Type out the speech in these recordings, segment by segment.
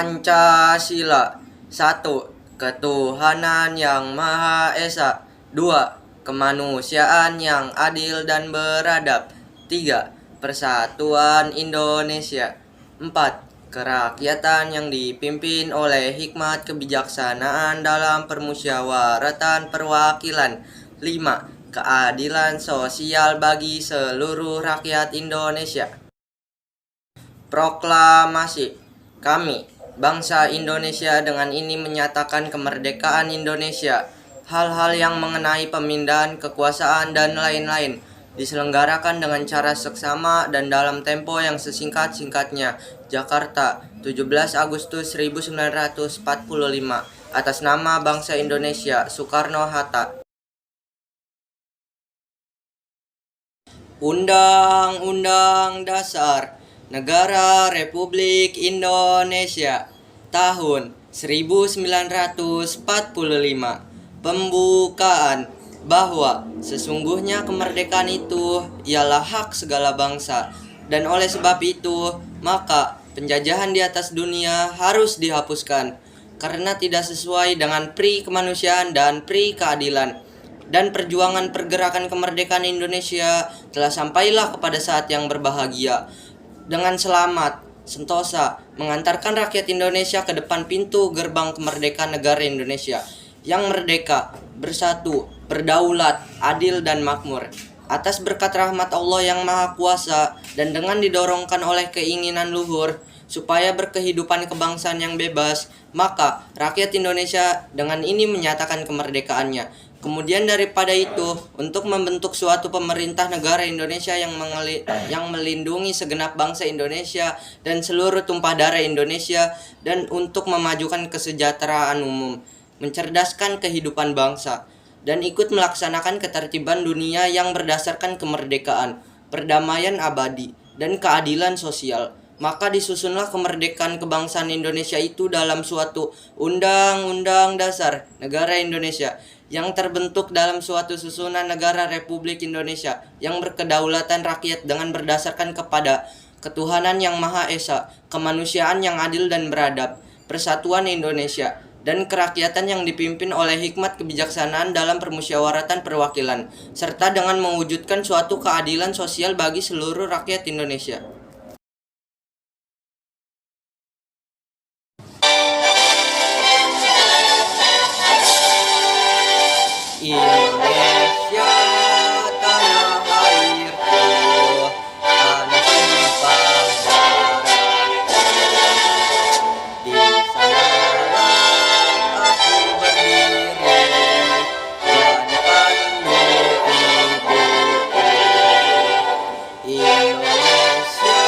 Pancasila. 1. Ketuhanan yang Maha Esa. 2. Kemanusiaan yang adil dan beradab. 3. Persatuan Indonesia. 4. Kerakyatan yang dipimpin oleh hikmat kebijaksanaan dalam permusyawaratan perwakilan. 5. Keadilan sosial bagi seluruh rakyat Indonesia. Proklamasi. Kami, bangsa Indonesia, dengan ini menyatakan kemerdekaan Indonesia. Hal-hal yang mengenai pemindahan kekuasaan dan lain-lain diselenggarakan dengan cara seksama dan dalam tempo yang sesingkat-singkatnya. Jakarta, 17 Agustus 1945. Atas nama bangsa Indonesia, Soekarno-Hatta. Undang-Undang Dasar Negara Republik Indonesia tahun 1945. Pembukaan bahwa sesungguhnya kemerdekaan itu ialah hak segala bangsa, dan oleh sebab itu maka penjajahan di atas dunia harus dihapuskan karena tidak sesuai dengan pri kemanusiaan dan pri keadilan. Dan perjuangan pergerakan kemerdekaan Indonesia telah sampailah kepada saat yang berbahagia dengan selamat sentosa mengantarkan rakyat Indonesia ke depan pintu gerbang kemerdekaan negara Indonesia yang merdeka, bersatu, berdaulat, adil dan makmur. Atas berkat rahmat Allah yang Maha Kuasa dan dengan didorongkan oleh keinginan luhur supaya berkehidupan kebangsaan yang bebas, maka rakyat Indonesia dengan ini menyatakan kemerdekaannya. Kemudian daripada itu, untuk membentuk suatu pemerintah negara Indonesia yang melindungi segenap bangsa Indonesia dan seluruh tumpah darah Indonesia, dan untuk memajukan kesejahteraan umum, mencerdaskan kehidupan bangsa, dan ikut melaksanakan ketertiban dunia yang berdasarkan kemerdekaan, perdamaian abadi, dan keadilan sosial. Maka disusunlah kemerdekaan kebangsaan Indonesia itu dalam suatu Undang-Undang Dasar Negara Indonesia yang terbentuk dalam suatu susunan negara Republik Indonesia yang berkedaulatan rakyat dengan berdasarkan kepada ketuhanan yang Maha Esa, kemanusiaan yang adil dan beradab, persatuan Indonesia, dan kerakyatan yang dipimpin oleh hikmat kebijaksanaan dalam permusyawaratan perwakilan, serta dengan mewujudkan suatu keadilan sosial bagi seluruh rakyat Indonesia. Indonesia tanah airku, tanah tumpah darah. Di sanalah aku berdiri, jadi pandu ibuku. Indonesia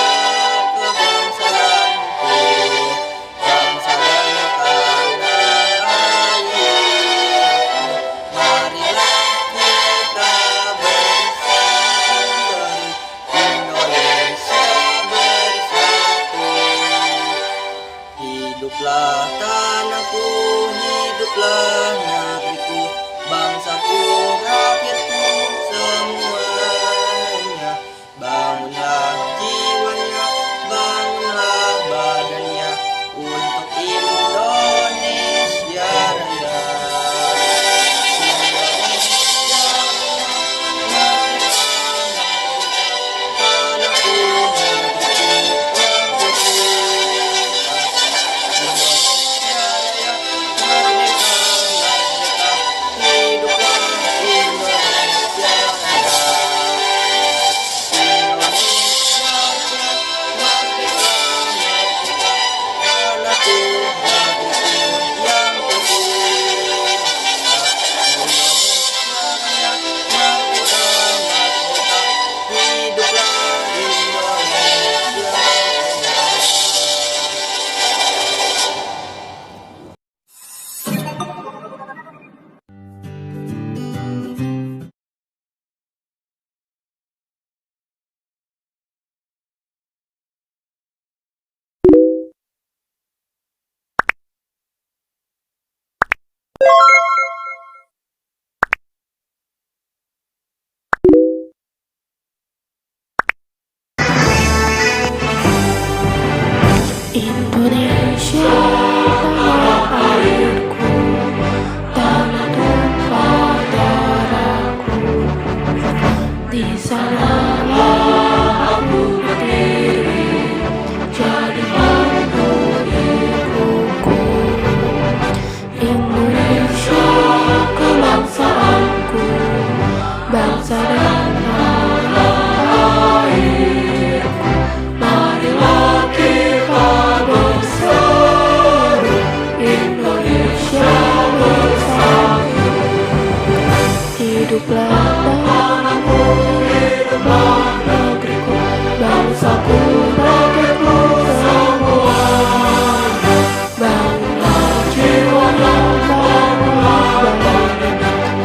Hiduplah tanahku, hiduplah negeriku, bangsaku, rakyatku semuanya. Bangunlah jiwanya, bangunlah badannya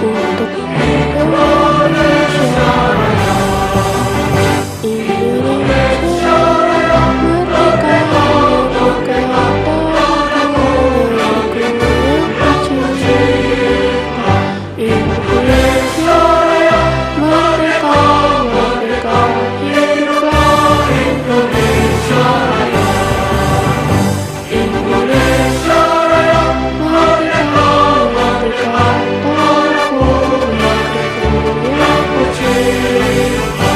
untuk Indonesia Raya. Indonesia Raya, merdeka, merdeka, tanahku, negeriku yang kucinta. Indonesia Raya, merdeka, merdeka, hiduplah Indonesia Raya. Indonesia Raya, merdeka, merdeka, tanahku, negeriku yang kucinta.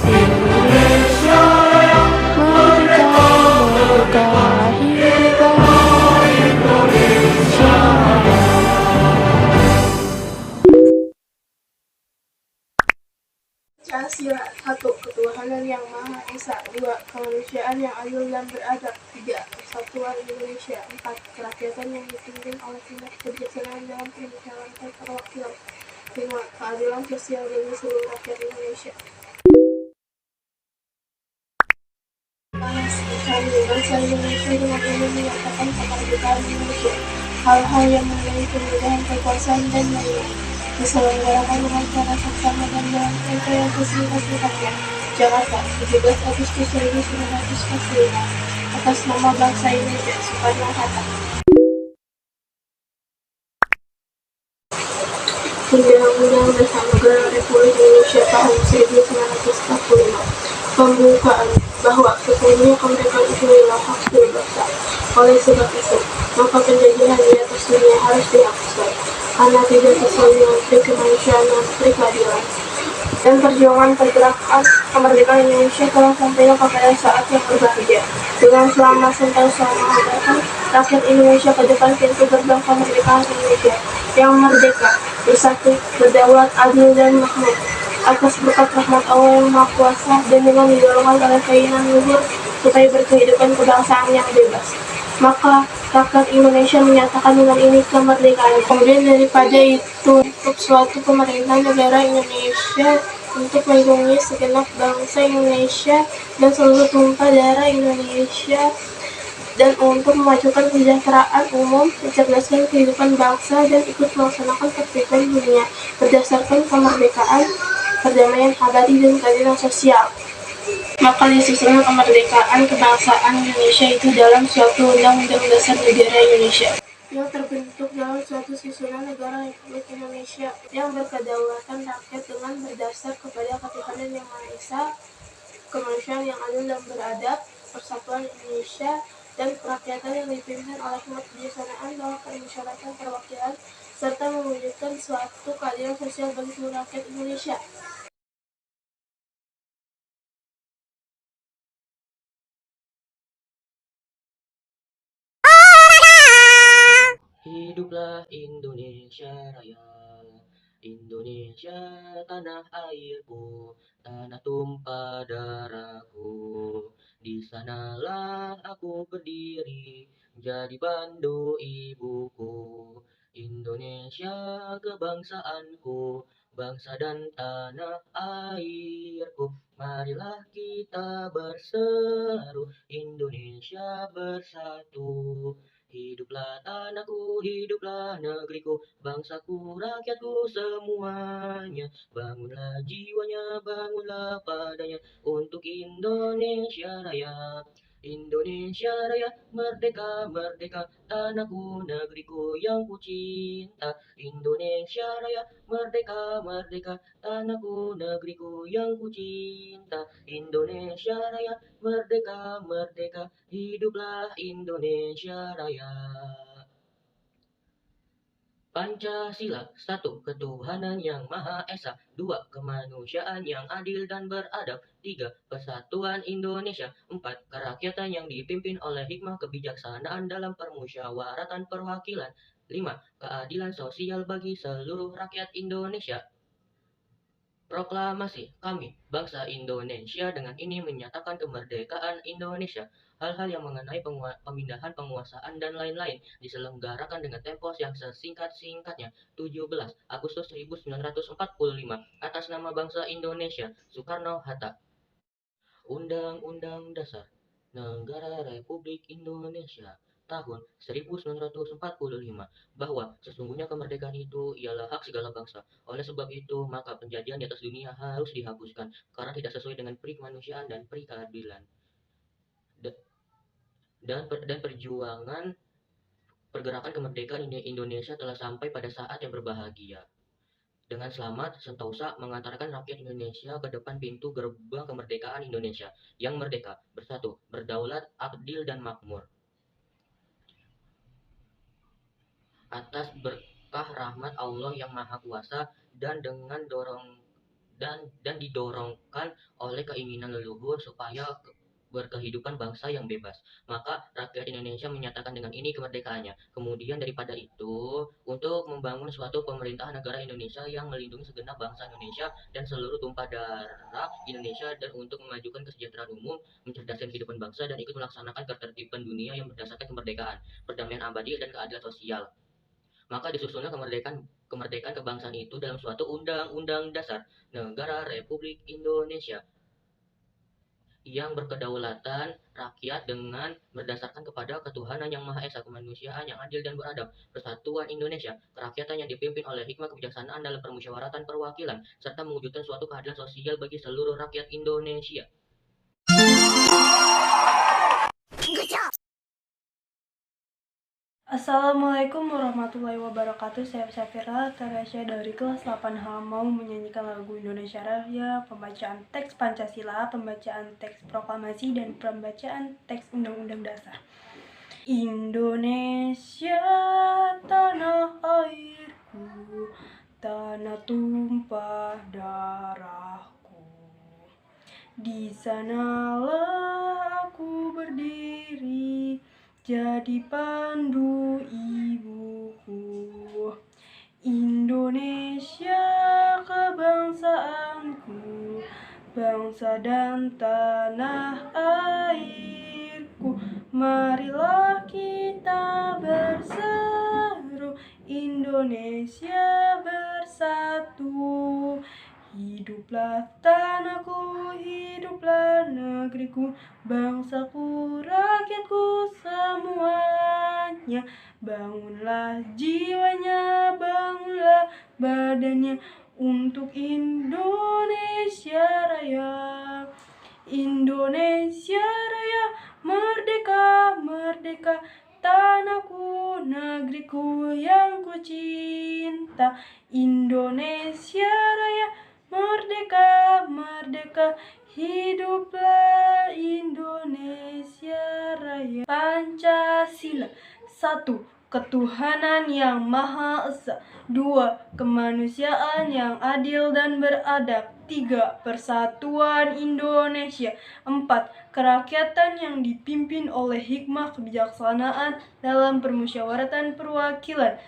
Indonesia Raya, merdeka, merdeka, hiduplah Indonesia Raya. Pancasila. 1. Ketuhanan yang Maha Esa. 2. Kemanusiaan yang adil dan beradab. 3. Persatuan Indonesia. 4. Kerakyatan yang dipimpin oleh tingkat kebijaksanaan dalam permusyawaratan perwakilan. 5. Keadilan sosial bagi seluruh rakyat Indonesia. Bangsa Indonesia dengan ini menyatakan kemerdekaan Indonesia. Hal-hal yang mengenai pemindahan kekuasaan dan lain-lain diselenggarakan dengan cara seksama dan dalam tempo yang sesingkat-singkatnya. Jakarta, 17 Agustus 1945. Atas nama bangsa Indonesia, Soekarno-Hatta. Undang-Undang Dasar Negara Republik Indonesia tahun 1945. Pembukaan bahwa sesungguhnya kemerdekaan itu adalah hak seluruh bangsa. Oleh sebab itu, maka penjajahan di atas dunia harus dihapuskan, karena tidak sesuai dengan pri kemanusiaan dan pri keadilan. Dan perjuangan pergerakan kemerdekaan Indonesia telah sampai kepada saat yang berbahagia. Dengan selamat sentosa mengatakan rakyat Indonesia ke depan pintu gerbang kemerdekaan Indonesia yang merdeka, bersatu, berdaulat, adil, dan makmur. Atas berkat rahmat Allah yang Maha Kuasa dan dengan didorongkan oleh keinginan luhur supaya berkehidupan kebangsaan yang bebas, maka rakyat Indonesia menyatakan dengan ini kemerdekaan. Kemudian daripada itu, untuk suatu pemerintahan negara Indonesia untuk melindungi segenap bangsa Indonesia dan seluruh tumpah darah Indonesia, dan untuk memajukan kesejahteraan umum, mencerdaskan kehidupan bangsa, dan ikut melaksanakan tertiban dunia berdasarkan kemerdekaan, perdamaian abadi, dan keadilan sosial. Maka disusunlah kemerdekaan kebangsaan Indonesia itu dalam suatu undang-undang dasar negara Indonesia yang terbentuk dalam suatu susunan negara Republik Indonesia yang berkedaulatan rakyat dengan berdasar kepada ketuhanan yang Maha Esa, kemanusiaan yang adil dan beradab, persatuan Indonesia, dan kerakyatan yang dipimpin oleh tingkat kebijaksanaan dalam permusyawaratan perwakilan, serta mewujudkan suatu keadilan sosial bagi seluruh rakyat Indonesia. Hiduplah Indonesia Raya, Indonesia tanah airku, tanah tumpah darahku. Di sanalah aku berdiri, jadi bandu ibuku. Indonesia kebangsaanku, bangsa dan tanah airku. Marilah kita berseru, Indonesia bersatu. Hiduplah tanahku, hiduplah negeriku, bangsaku, rakyatku semuanya. Bangunlah jiwanya, bangunlah padanya untuk Indonesia Raya. Indonesia Raya, merdeka, merdeka, tanahku, negeriku yang kucinta. Indonesia Raya, merdeka, merdeka, tanahku, negeriku yang kucinta. Indonesia Raya, merdeka, merdeka, hiduplah Indonesia Raya. Pancasila. 1. Ketuhanan yang Maha Esa. 2. Kemanusiaan yang adil dan beradab. 3. Persatuan Indonesia. 4. Kerakyatan yang dipimpin oleh hikmah kebijaksanaan dalam permusyawaratan perwakilan. 5. Keadilan sosial bagi seluruh rakyat Indonesia. Proklamasi kami, bangsa Indonesia, dengan ini menyatakan kemerdekaan Indonesia. Hal-hal yang mengenai pemindahan penguasaan dan lain-lain diselenggarakan dengan tempo yang sesingkat-singkatnya. 17 Agustus 1945 atas nama bangsa Indonesia. Soekarno-Hatta. Undang-Undang Dasar Negara Republik Indonesia tahun 1945 bahwa sesungguhnya kemerdekaan itu ialah hak segala bangsa. Oleh sebab itu, maka penjajahan di atas dunia harus dihapuskan karena tidak sesuai dengan peri kemanusiaan dan peri keadilan. Dan perjuangan pergerakan kemerdekaan Indonesia telah sampai pada saat yang berbahagia. Dengan selamat, Sentosa mengantarkan rakyat Indonesia ke depan pintu gerbang kemerdekaan Indonesia yang merdeka, bersatu, berdaulat, adil, dan makmur. Atas berkah rahmat Allah yang Maha Kuasa dan didorongkan oleh keinginan leluhur supaya berkehidupan bangsa yang bebas. Maka rakyat Indonesia menyatakan dengan ini kemerdekaannya. Kemudian daripada itu, untuk membangun suatu pemerintahan negara Indonesia yang melindungi segenap bangsa Indonesia dan seluruh tumpah darah Indonesia, dan untuk memajukan kesejahteraan umum, mencerdaskan kehidupan bangsa, dan ikut melaksanakan ketertiban dunia yang berdasarkan kemerdekaan, perdamaian abadi, dan keadilan sosial. Maka disusunlah kemerdekaan kebangsaan itu dalam suatu undang-undang dasar negara Republik Indonesia yang berkedaulatan rakyat dengan berdasarkan kepada ketuhanan yang Maha Esa, kemanusiaan yang adil dan beradab, persatuan Indonesia, kerakyatan yang dipimpin oleh hikmah kebijaksanaan dalam permusyawaratan perwakilan, serta mewujudkan suatu keadilan sosial bagi seluruh rakyat Indonesia. Assalamualaikum warahmatullahi wabarakatuh. Saya Safira Tarasya dari kelas 8H mau menyanyikan lagu Indonesia Raya, pembacaan teks Pancasila, pembacaan teks proklamasi, dan pembacaan teks Undang-Undang Dasar. Indonesia tanah airku, tanah tumpah darahku. Di sanalah aku berdiri, jadi pandu ibuku. Indonesia kebangsaanku, bangsa dan tanah airku. Marilah kita berseru, Indonesia bersatu. Hiduplah tanahku, hiduplah negeriku, bangsaku, rakyatku semuanya. Bangunlah jiwanya, bangunlah badannya untuk Indonesia Raya. Indonesia Raya, merdeka, merdeka, tanahku, negeriku yang ku cinta. Indonesia Raya, merdeka, merdeka, hiduplah Indonesia Raya. Pancasila. 1. Ketuhanan yang Maha Esa. 2. Kemanusiaan yang adil dan beradab. 3. Persatuan Indonesia. 4. Kerakyatan yang dipimpin oleh hikmah kebijaksanaan dalam permusyawaratan perwakilan.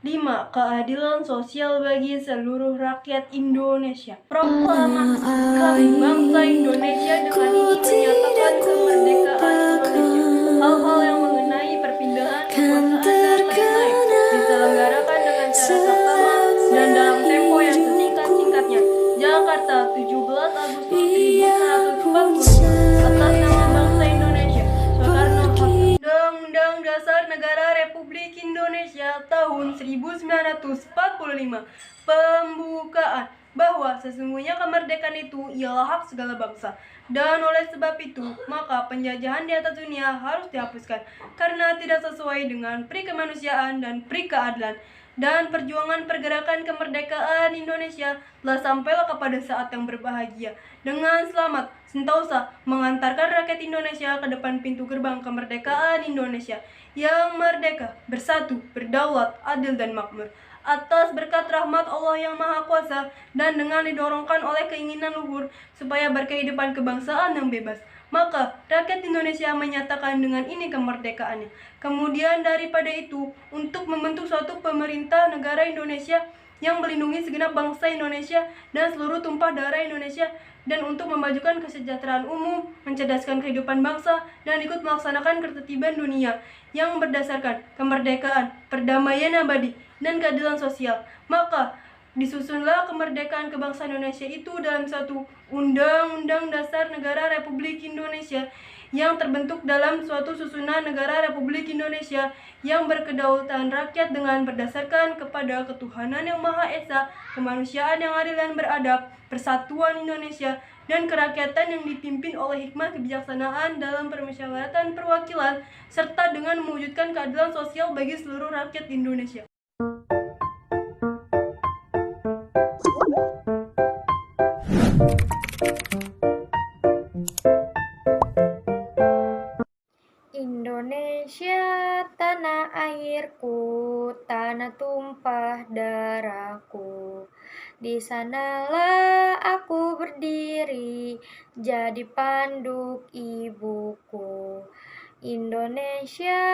5. Keadilan sosial bagi seluruh rakyat Indonesia. Proklamasi kami bangsa Indonesia dengan ini menyatakan kemerdekaan Indonesia. Hal-hal yang mengenai perpindahan kekuasaan dan lain-lain diselenggarakan dengan cara seksama dan dalam tempo yang sesingkat-singkatnya. Jakarta, 17 Agustus 1945 atas nama bangsa Indonesia. Soekarno-Hatta. Undang-Undang Dasar Negara Republik Indonesia tahun 1945. Pembukaan bahwa sesungguhnya kemerdekaan itu ialah hak segala bangsa, dan oleh sebab itu maka penjajahan di atas dunia harus dihapuskan karena tidak sesuai dengan peri kemanusiaan dan peri keadilan. Dan perjuangan pergerakan kemerdekaan Indonesia telah sampailah kepada saat yang berbahagia. Dengan selamat, Sentosa mengantarkan rakyat Indonesia ke depan pintu gerbang kemerdekaan Indonesia yang merdeka, bersatu, berdaulat, adil, dan makmur. Atas berkat rahmat Allah yang Maha Kuasa dan dengan didorongkan oleh keinginan luhur supaya berkehidupan kebangsaan yang bebas, maka rakyat Indonesia menyatakan dengan ini kemerdekaannya. Kemudian daripada itu, untuk membentuk suatu pemerintah negara Indonesia yang melindungi segenap bangsa Indonesia dan seluruh tumpah darah Indonesia, dan untuk memajukan kesejahteraan umum, mencerdaskan kehidupan bangsa, dan ikut melaksanakan ketertiban dunia yang berdasarkan kemerdekaan, perdamaian abadi, dan keadilan sosial. Maka disusunlah kemerdekaan kebangsaan Indonesia itu dalam suatu Undang-Undang Dasar Negara Republik Indonesia yang terbentuk dalam suatu susunan negara Republik Indonesia yang berkedaulatan rakyat dengan berdasarkan kepada ketuhanan yang Maha Esa, kemanusiaan yang adil dan beradab, persatuan Indonesia, dan kerakyatan yang dipimpin oleh hikmat kebijaksanaan dalam permusyawaratan perwakilan, serta dengan mewujudkan keadilan sosial bagi seluruh rakyat Indonesia. Indonesia, tanah airku, tanah tumpah darahku. Di sanalah aku berdiri, jadi panduk ibuku. Indonesia,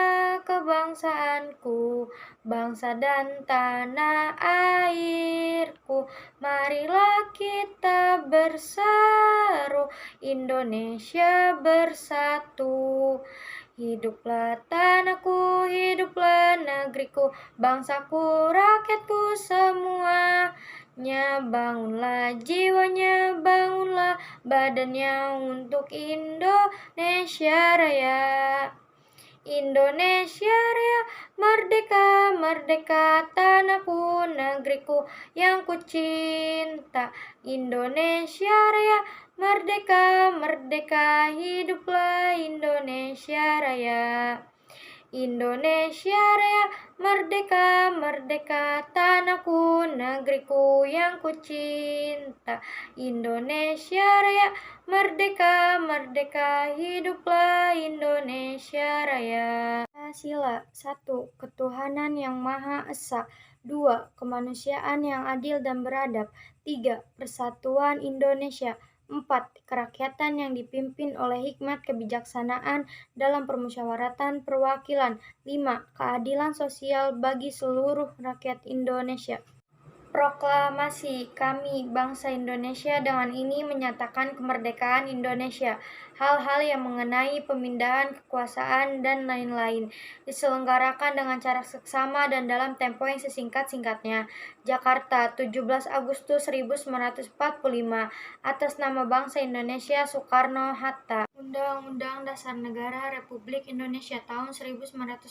kebangsaanku, bangsa dan tanah airku. Marilah kita berseru, Indonesia bersatu. Hiduplah tanahku, hiduplah negeriku, bangsaku, rakyatku semuanya. Bangunlah jiwanya, bangunlah badannya untuk Indonesia Raya. Indonesia Raya, merdeka, merdeka, tanahku, negeriku yang ku cinta. Indonesia Raya, merdeka, merdeka, hiduplah Indonesia Raya. Indonesia Raya, merdeka, merdeka, tanahku, negeriku yang ku cinta. Indonesia Raya, merdeka, merdeka, hiduplah Indonesia Raya. Pancasila. 1. Ketuhanan yang Maha Esa. 2. Kemanusiaan yang adil dan beradab. 3. Persatuan Indonesia. 4. Kerakyatan yang dipimpin oleh hikmat kebijaksanaan dalam permusyawaratan perwakilan. 5. Keadilan sosial bagi seluruh rakyat Indonesia. Proklamasi. Kami, bangsa Indonesia, dengan ini menyatakan kemerdekaan Indonesia. Hal-hal yang mengenai pemindahan kekuasaan dan lain-lain diselenggarakan dengan cara seksama dan dalam tempo yang sesingkat-singkatnya. Jakarta, 17 Agustus 1945. Atas nama bangsa Indonesia, Soekarno-Hatta. Undang-Undang Dasar Negara Republik Indonesia tahun 1945.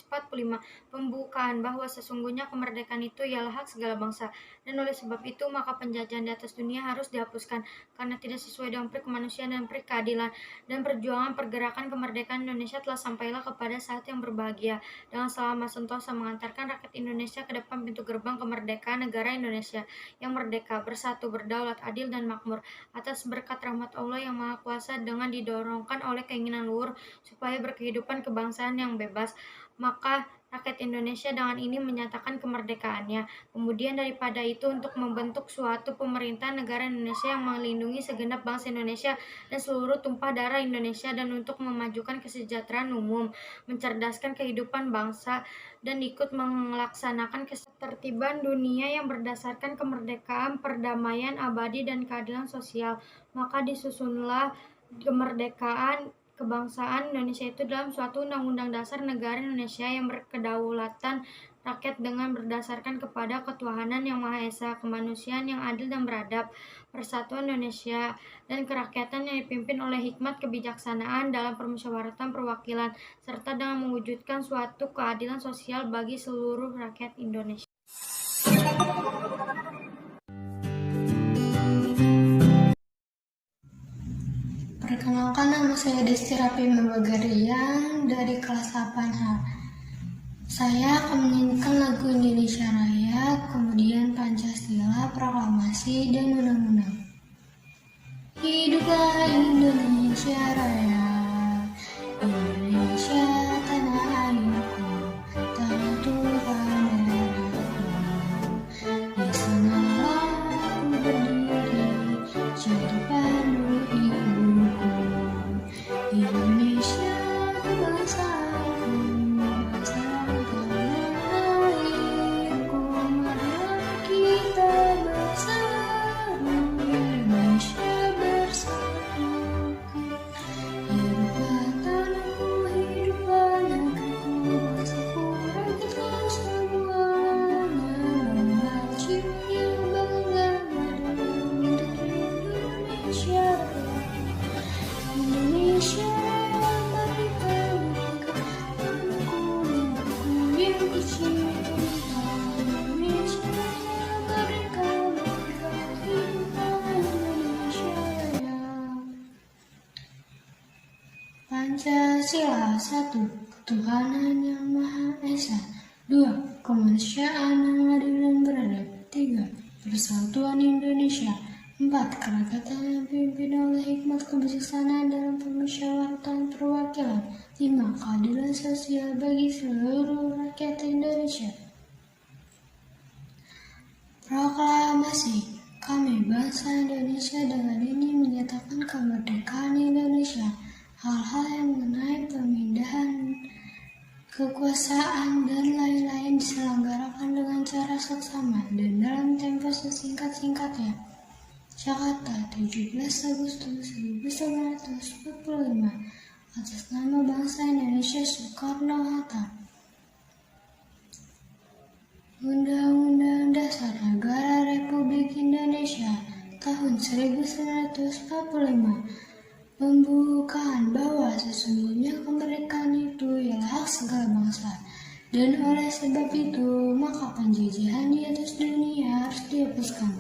Pembukaan bahwa sesungguhnya kemerdekaan itu ialah hak segala bangsa, dan oleh sebab itu maka penjajahan di atas dunia harus dihapuskan karena tidak sesuai dengan peri kemanusiaan dan peri keadilan, dan perjuangan pergerakan kemerdekaan Indonesia telah sampailah kepada saat yang berbahagia dengan selama sentosa mengantarkan rakyat Indonesia ke depan pintu gerbang kemerdekaan negara Indonesia yang merdeka, bersatu, berdaulat, adil, dan makmur atas berkat rahmat Allah yang Maha Kuasa, dengan didorongkan oleh keinginan luhur supaya berkehidupan kebangsaan yang bebas. Maka rakyat Indonesia dengan ini menyatakan kemerdekaannya. Kemudian daripada itu, untuk membentuk suatu pemerintahan negara Indonesia yang melindungi segenap bangsa Indonesia dan seluruh tumpah darah Indonesia, dan untuk memajukan kesejahteraan umum, mencerdaskan kehidupan bangsa, dan ikut melaksanakan ketertiban dunia yang berdasarkan kemerdekaan, perdamaian abadi, dan keadilan sosial. Maka disusunlah kemerdekaan kebangsaan Indonesia itu dalam suatu Undang-Undang Dasar Negara Indonesia yang berkedaulatan rakyat dengan berdasarkan kepada ketuhanan yang Maha Esa, kemanusiaan yang adil dan beradab, persatuan Indonesia, dan kerakyatan yang dipimpin oleh hikmat kebijaksanaan dalam permusyawaratan perwakilan, serta dengan mewujudkan suatu keadilan sosial bagi seluruh rakyat Indonesia. Perkenalkan, nama saya Desti Rapi Mabagarian dari kelas 8H. Saya akan menyanyikan lagu Indonesia Raya, kemudian Pancasila, Proklamasi, dan Undang-Undang. Hiduplah Indonesia Raya, Indonesia tanah airku, tanah tumpah darahku. Di sanalah aku berdiri, jadi panduk ibuku. Indonesia bangsaku, bangsa tanah airku. Marilah kita Pancasila. 1. Ketuhanan yang Maha Esa. 2. Kemanusiaan yang adil dan beradab. 3. Persatuan Indonesia. 4. Kerakyatan yang dipimpin oleh hikmat kebijaksanaan dalam permusyawaratan perwakilan. 5. Keadilan sosial bagi seluruh rakyat Indonesia. Proklamasi. Kami bangsa Indonesia dengan ini menyatakan kemerdekaan Indonesia. Hal-hal yang mengenai pemindahan kekuasaan dan lain-lain diselenggarakan dengan cara seksama dan dalam tempo sesingkat-singkatnya. Jakarta, 17 Agustus 1945. Atas nama bangsa Indonesia Soekarno-Hatta. Undang-Undang Dasar Negara Republik Indonesia tahun 1945 membukakan bahwa sesungguhnya kemerdekaan itu ialah hak segala bangsa, dan oleh sebab itu maka penjajahan di atas dunia harus dihapuskan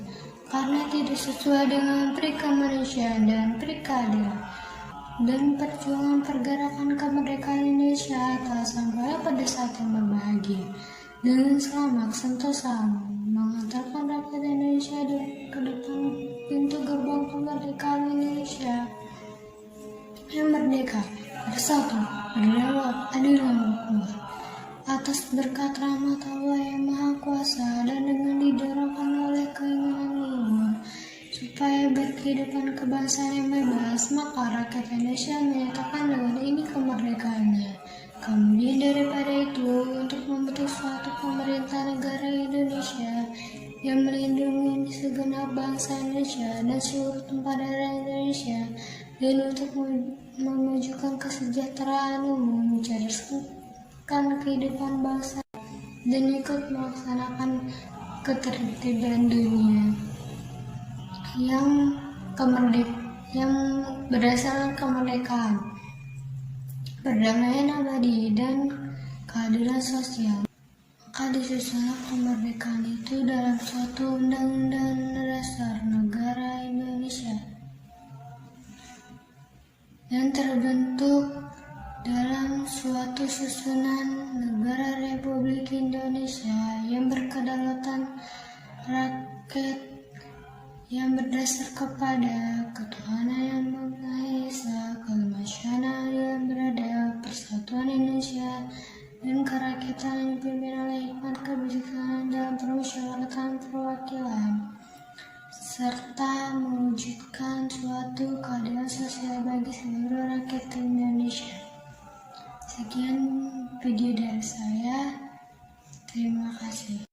karena tidak sesuai dengan peri kemanusiaan dan peri keadilan. Dan perjuangan pergerakan kemerdekaan Indonesia telah sampai pada saat yang berbahagia dengan selamat sentosa mengantarkan rakyat Indonesia ke depan pintu gerbang kemerdekaan Indonesia yang merdeka, bersatu, berdaulat, adil dan makmur atas berkat rahmat Allah yang Maha Kuasa, dan dengan didorongkan oleh keinginan luhur supaya berkehidupan kebangsaan yang bebas, maka rakyat Indonesia menyatakan dengan ini kemerdekaannya. Kemudian daripada itu, untuk membentuk suatu pemerintah negara Indonesia yang melindungi segenap bangsa Indonesia dan seluruh tempat daerah Indonesia, dan untuk memajukan kesejahteraan umum, mencerdaskan kehidupan bangsa, dan ikut melaksanakan ketertiban dunia yang berdasarkan kemerdekaan, perdamaian abadi, dan keadilan sosial. Maka disusunlah kemerdekaan itu dalam suatu undang-undang dasar negara Indonesia dan terbentuk dalam suatu susunan negara Republik Indonesia yang berkedaulatan rakyat yang berdasar kepada ketuhanan yang Maha Esa, kemanusiaan yang beradab, persatuan Indonesia, dan kerakyatan yang dipimpin oleh hikmat kebijaksanaan dalam permusyawaratan perwakilan, serta mewujudkan suatu keadilan sosial bagi seluruh rakyat Indonesia. Sekian video dari saya. Terima kasih.